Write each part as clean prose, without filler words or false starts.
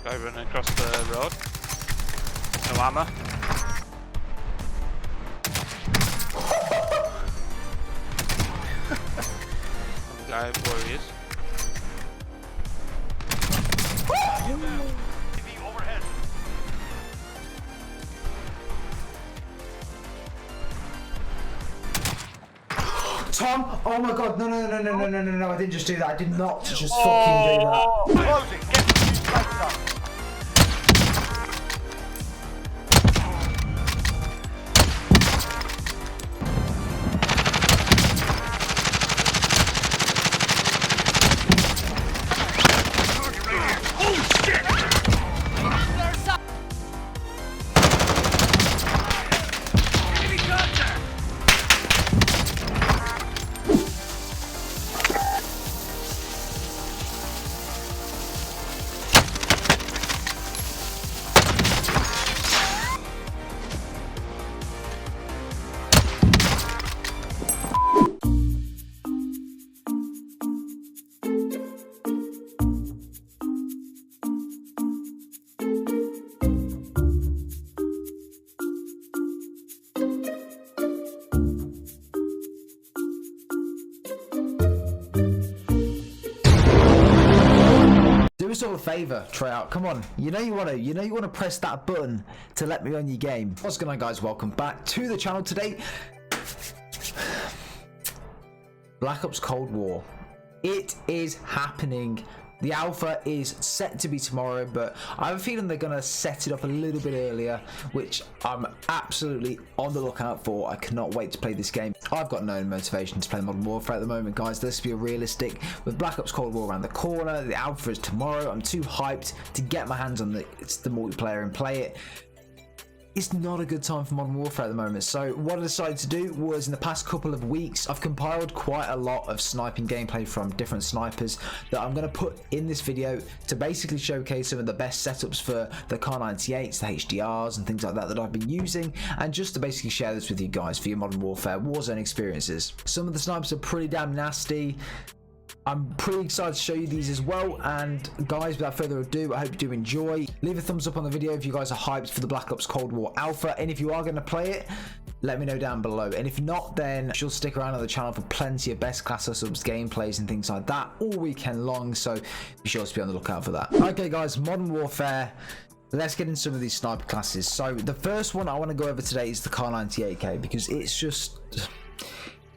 Guy running across the road. No ammo. The guy where he is. Overhead. Tom, oh my god, no, I didn't just do that. I did not just fucking do that. Closing. Get the fuse up. Do us all a favour, try out. Come on, you know you want to press that button to let me on your game. What's going on, guys? Welcome back to the channel today. Black Ops Cold War. It is happening. The alpha is set to be tomorrow, but I have a feeling they're going to set it up a little bit earlier, which I'm absolutely on the lookout for. I cannot wait to play this game. I've got no motivation to play Modern Warfare at the moment, guys. Let's be realistic. With Black Ops Cold War around the corner, the alpha is tomorrow. I'm too hyped to get my hands on the multiplayer and play it. It's not a good time for Modern Warfare at the moment. So what I decided to do was, in the past couple of weeks, I've compiled quite a lot of sniping gameplay from different snipers that I'm going to put in this video to basically showcase some of the best setups for the Kar 98s, the HDRs and things like that I've been using, and just to basically share this with you guys for your Modern Warfare Warzone experiences. Some of the snipers are pretty damn nasty. I'm pretty excited to show you these as well, and guys, without further ado, I hope you do enjoy. Leave a thumbs up on the video if you guys are hyped for the Black Ops Cold War Alpha, and if you are going to play it, let me know down below. And if not, then she'll stick around on the channel for plenty of best class subs, gameplays and things like that all weekend long, so be sure to be on the lookout for that. Okay guys, Modern Warfare. Let's get into some of these sniper classes. So the first one I want to go over today is the Kar 98K, because it's just...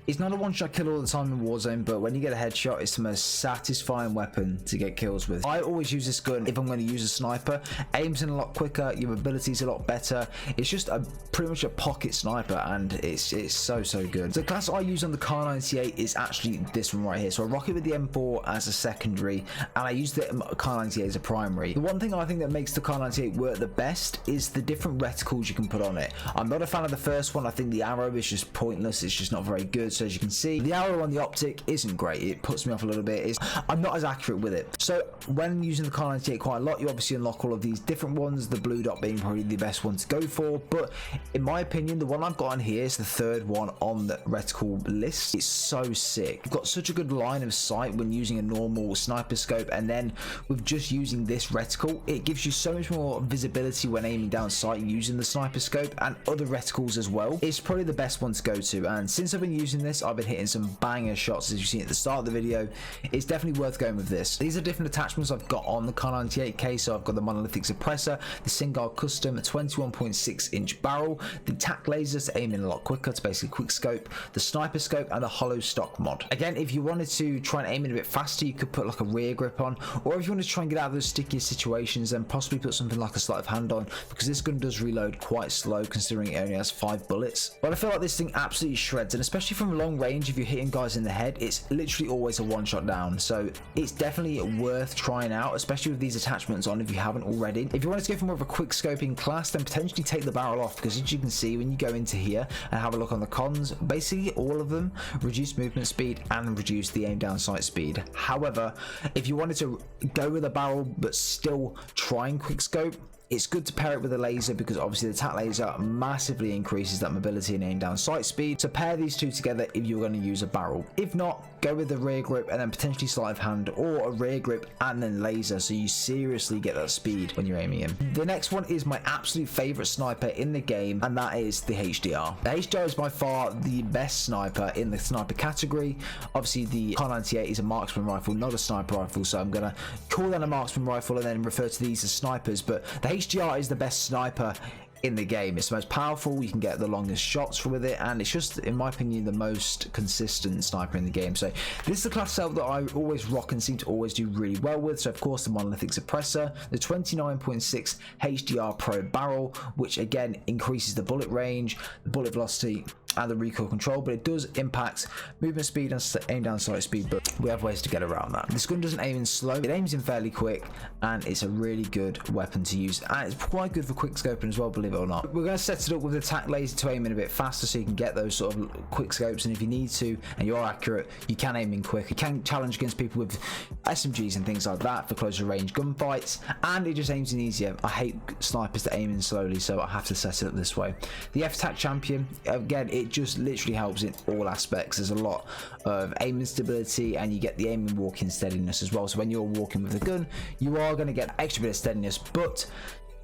It's not a one-shot kill all the time in Warzone, but when you get a headshot, it's the most satisfying weapon to get kills with. I always use this gun if I'm going to use a sniper. Aims in a lot quicker, your mobility's a lot better. It's just pretty much a pocket sniper, and it's so good. The class I use on the Kar 98 is actually this one right here. So I rock it with the M4 as a secondary, and I use the Kar 98 as a primary. The one thing I think that makes the Kar 98 work the best is the different reticles you can put on it. I'm not a fan of the first one. I think the arrow is just pointless. It's just not very good. So as you can see, the arrow on the optic isn't great. It puts me off a little bit. I'm not as accurate with it. So when using the Kar 98 quite a lot, you obviously unlock all of these different ones, the blue dot being probably the best one to go for. But in my opinion, the one I've got on here is the third one on the reticle list. It's so sick. You've got such a good line of sight when using a normal sniper scope, and then with just using this reticle, it gives you so much more visibility when aiming down sight using the sniper scope, and other reticles as well. It's probably the best one to go to, and since I've been using this, I've been hitting some banger shots, as you've seen at the start of the video. It's definitely worth going with this. These are different attachments I've got on the Kar 98K. So I've got the monolithic suppressor, the single custom 21.6 inch barrel, the tac lasers to aim in a lot quicker to basically quick scope, the sniper scope, and the hollow stock mod. Again, if you wanted to try and aim in a bit faster, you could put like a rear grip on, or if you want to try and get out of those stickier situations, then possibly put something like a sleight of hand on, because this gun does reload quite slow considering it only has 5 bullets. But I feel like this thing absolutely shreds, and especially from long range, if you're hitting guys in the head, it's literally always a one shot down. So it's definitely worth trying out, especially with these attachments on if you haven't already. If you want to go for more of a quick scoping class, then potentially take the barrel off, because as you can see when you go into here and have a look on the cons, basically all of them reduce movement speed and reduce the aim down sight speed. However, if you wanted to go with a barrel but still try and quick scope, it's good to pair it with a laser, because obviously the tac laser massively increases that mobility and aim down sight speed. So pair these two together if you're going to use a barrel. If not, go with the rear grip and then potentially sleight of hand, or a rear grip and then laser, so you seriously get that speed when you're aiming in. The next one is my absolute favorite sniper in the game, and that is the HDR. The HDR is by far the best sniper in the sniper category. Obviously the Kar 98 is a marksman rifle, not a sniper rifle, so I'm gonna call that a marksman rifle and then refer to these as snipers. But the HDR is the best sniper in the game. It's the most powerful, you can get the longest shots with it, and it's just, in my opinion, the most consistent sniper in the game. So this is the class setup that I always rock and seem to always do really well with. So of course the monolithic suppressor, the 29.6 HDR Pro barrel, which again increases the bullet range, the bullet velocity and the recoil control, but it does impact movement speed and aim down sight speed, but we have ways to get around that. This gun doesn't aim in slow, it aims in fairly quick, and it's a really good weapon to use, and it's quite good for quick scoping as well, believe it or not. We're going to set it up with the tac laser to aim in a bit faster, so you can get those sort of quick scopes, and if you need to and you are accurate, you can aim in quick. You can challenge against people with SMGs and things like that for closer range gunfights, and it just aims in easier. I hate snipers that aim in slowly, so I have to set it up this way. The FTAC champion, again, it just literally helps in all aspects. There's a lot of aiming stability, and you get the aiming walking steadiness as well. So when you're walking with a gun, you are going to get an extra bit of steadiness, but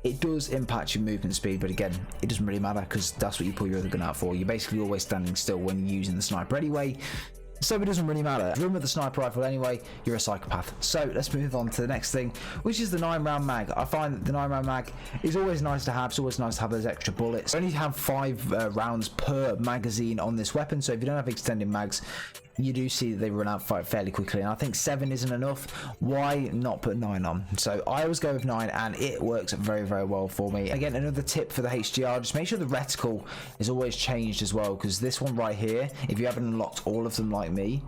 it does impact your movement speed. But again, it doesn't really matter because that's what you pull your other gun out for. You're basically always standing still when you're using the sniper anyway, so it doesn't really matter. If you run with the sniper rifle anyway, you're a psychopath. So let's move on to the next thing, which is the 9-round mag. I find that the 9-round mag is always nice to have. It's always nice to have those extra bullets. You only have 5 rounds per magazine on this weapon, so if you don't have extended mags, you do see that they run out fairly quickly, and I think 7 isn't enough. Why not put 9 on? So I always go with 9, and it works very, very well for me. Again, another tip for the HDR, just make sure the reticle is always changed as well, because this one right here, if you haven't unlocked all of them like me,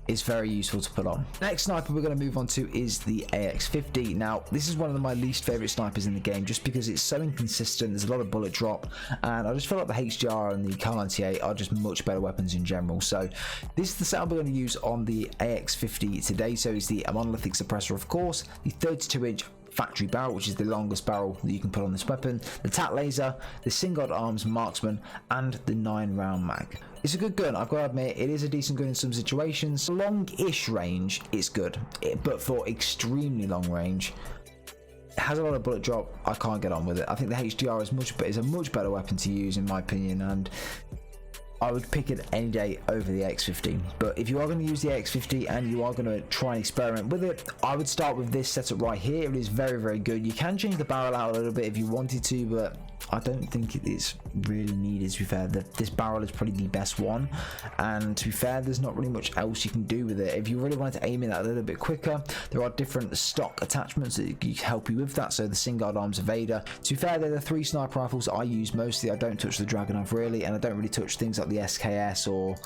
is very useful to put on. Next sniper we're going to move on to is the AX50. Now this is one of my least favorite snipers in the game, just because it's so inconsistent. There's a lot of bullet drop, and I just feel like the HDR and the Kar 98 are just much better weapons in general. So this is the setup we're going to use on the AX50 today. So it's the monolithic suppressor, of course, the 32-inch factory barrel, which is the longest barrel that you can put on this weapon, the tac laser, the single arms marksman, and the 9-round mag. It's a good gun, I've got to admit. It is a decent gun in some situations. Long-ish range, it's good, but for extremely long range, it has a lot of bullet drop. I can't get on with it. I think the HDR is a much better weapon to use, in my opinion, and I would pick it any day over the AX50. But if you are going to use the AX50 and you are going to try and experiment with it, I would start with this setup right here. It is very, very good. You can change the barrel out a little bit if you wanted to, but I don't think it is really needed, to be fair. This barrel is probably the best one, and to be fair, there's not really much else you can do with it. If you really wanted to aim it a little bit quicker, there are different stock attachments that help you with that. So the single arms evader, to be fair, they're the 3 sniper rifles I use mostly. I don't touch the Dragunov really, and I don't really touch things like the SKS or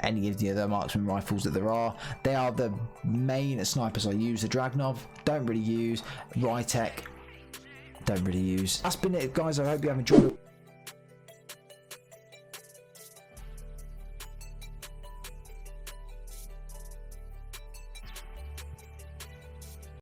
any of the other marksman rifles that there are. They are the main snipers I use. The Dragunov, don't really use. RETICLE, don't really use. That's been it, guys. I hope you have enjoyed it.